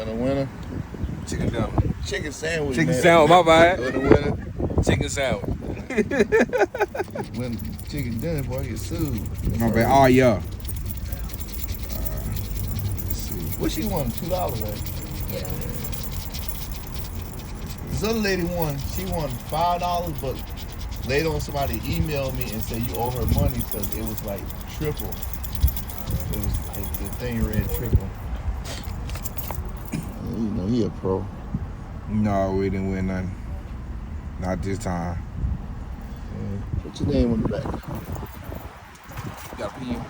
Winner. Chicken dinner. Chicken sandwich. Chicken sandwich, my bad. Winner. Chicken sandwich. When chicken dinner, boy, get sued. My bad. Oh, yeah. What she won? $2, right? Yeah. This other lady won. She won $5, but later on somebody emailed me and said you owe her money because it was like triple. The thing read triple. You know he a pro. No, we didn't win nothing. Not this time. Put your name on the back. You got a pen?